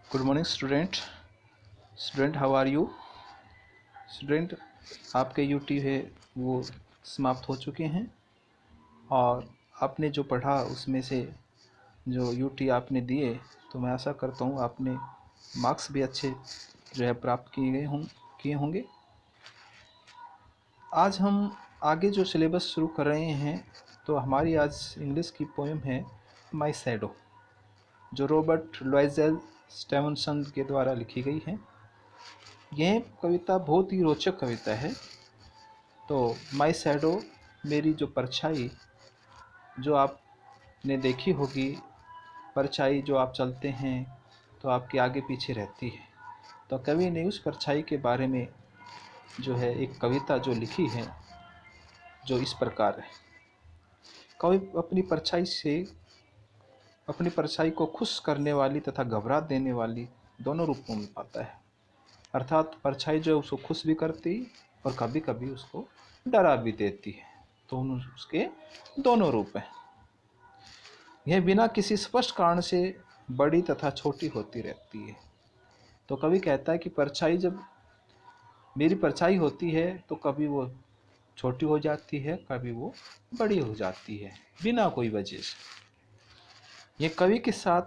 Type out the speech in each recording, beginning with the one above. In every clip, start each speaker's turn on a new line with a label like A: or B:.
A: Good morning student how are you. Student, आपके UT है वो समाप्त हो चुके हैं और आपने जो पढ़ा उसमें से जो यूटी आपने दिए, तो मैं आशा करता हूँ आपने मार्क्स भी अच्छे जो है प्राप्त किए होंगे। आज हम आगे जो सिलेबस शुरू कर रहे हैं, तो हमारी आज इंग्लिश की पोएम है माई शैडो, जो रॉबर्ट लॉयजेल स्टेवनसन के द्वारा लिखी गई है। यह कविता बहुत ही रोचक कविता है। तो माई शैडो, मेरी जो परछाई, जो आपने देखी होगी, परछाई जो आप चलते हैं तो आपके आगे पीछे रहती है। तो कवि ने उस परछाई के बारे में जो है एक कविता जो लिखी है, जो इस प्रकार है। कवि अपनी परछाई को खुश करने वाली तथा घबरा देने वाली दोनों रूपों में पाता है। अर्थात परछाई जो है उसको खुश भी करती और कभी कभी उसको डरा भी देती है। तो उसके दोनों रूप हैं। यह बिना किसी स्पष्ट कारण से बड़ी तथा छोटी होती रहती है। तो कवि कहता है कि परछाई, जब मेरी परछाई होती है तो कभी वो छोटी हो जाती है, कभी वो बड़ी हो जाती है, बिना कोई वजह से। यह कवि के साथ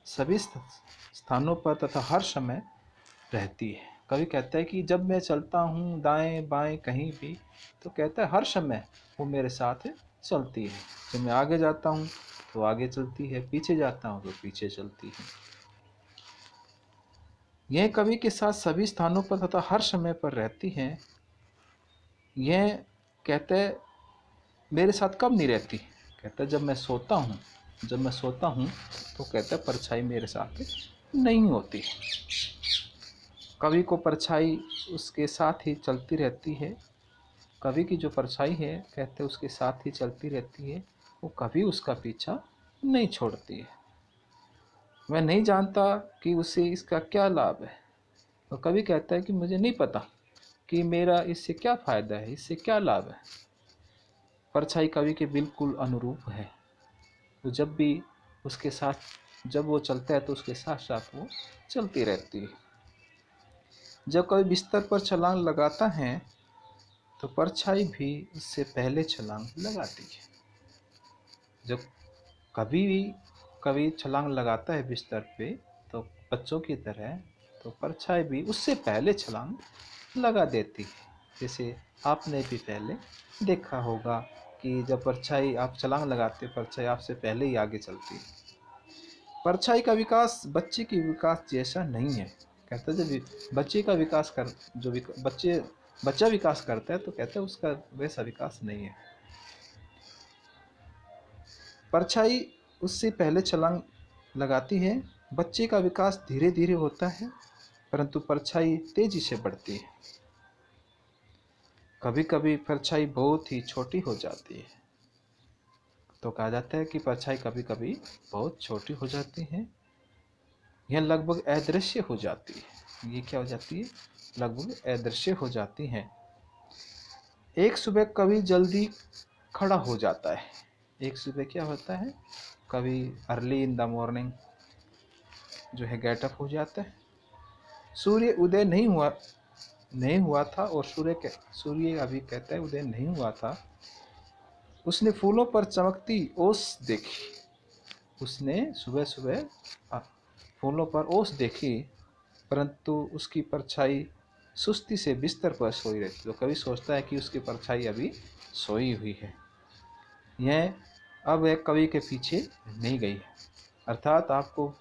A: सभी स्थानों पर तथा हर समय रहती है। कवि कहता है कि जब मैं चलता हूँ दाएं बाएं कहीं भी, तो कहता है हर समय वो मेरे साथ चलती है। जब मैं आगे जाता हूँ तो आगे चलती है, पीछे जाता हूँ तो पीछे चलती है। यह कवि के साथ सभी स्थानों पर तथा हर समय पर रहती है। यह कहता है मेरे साथ कब नहीं रहती, कहता है जब मैं सोता हूँ तो कहता है परछाई मेरे साथ नहीं होती। कवि को परछाई उसके साथ ही चलती रहती है। कवि की जो परछाई है, कहते उसके साथ ही चलती रहती है, वो कभी उसका पीछा नहीं छोड़ती है। मैं नहीं जानता कि उसे इसका क्या लाभ है। तो कवि कहता है कि मुझे नहीं पता कि मेरा इससे क्या फ़ायदा है, इससे क्या लाभ है। परछाई कवि के बिल्कुल अनुरूप है। तो जब वो चलता है तो उसके साथ साथ वो चलती रहती है। जब कवि बिस्तर पर छलांग लगाता है तो परछाई भी उससे पहले छलांग लगाती है। जब कभी भी कवि छलांग लगाता है बिस्तर पे, तो बच्चों की तरह तो परछाई भी उससे पहले छलांग लगा देती है। जैसे आपने भी पहले देखा होगा कि जब परछाई आप छलांग लगाते, परछाई आपसे पहले ही आगे चलती है। परछाई का विकास बच्चे के विकास जैसा नहीं है। कहता है जब बच्चे का विकास कर जो बच्चा विकास करता है, तो कहता है उसका वैसा विकास नहीं है। परछाई उससे पहले छलांग लगाती है। बच्चे का विकास धीरे धीरे होता है, परंतु परछाई तेजी से बढ़ती है। कभी कभी परछाई बहुत ही छोटी हो जाती है। तो कहा जाता है कि परछाई कभी कभी बहुत छोटी हो जाती है। यह लगभग अदृश्य हो जाती है। ये क्या हो जाती है? लगभग अदृश्य हो जाती है। एक सुबह कवि जल्दी खड़ा हो जाता है। एक सुबह क्या होता है? कवि अर्ली इन द मॉर्निंग जो है गेटअप हो जाता है। सूर्य उदय नहीं हुआ था, और सूर्य अभी कहता है उदय नहीं हुआ था। उसने फूलों पर चमकती ओस देखी। उसने सुबह सुबह फूलों पर ओस देखी, परंतु उसकी परछाई सुस्ती से बिस्तर पर सोई रहती। तो कवि सोचता है कि उसकी परछाई अभी सोई हुई है। यह अब एक कवि के पीछे नहीं गई है। अर्थात आपको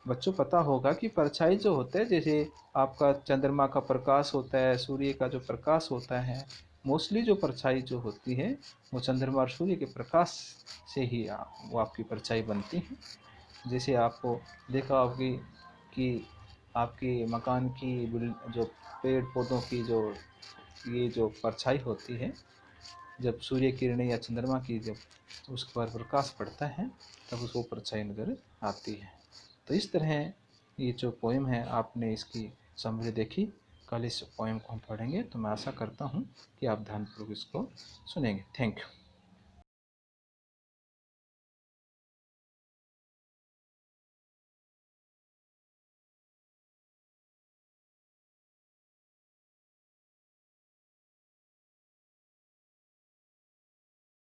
A: बच्चों पता होगा कि परछाई जो होता है, जैसे आपका चंद्रमा का प्रकाश होता है, सूर्य का जो प्रकाश होता है, मोस्टली जो परछाई जो होती है वो चंद्रमा और सूर्य के प्रकाश से ही वो आपकी परछाई बनती है। जैसे आपको देखा होगी कि आपकी मकान की जो पेड़ पौधों की जो परछाई होती है, जब सूर्य किरणें या चंद्रमा की जब उस पर प्रकाश पड़ता है, तब उसको परछाई नजर आती है। तो इस तरह ये जो पोएम है, आपने इसकी समरी देखी। कल इस पोएम को हम पढ़ेंगे, तो मैं आशा करता हूँ कि आप ध्यानपूर्वक इसको सुनेंगे। Thank you.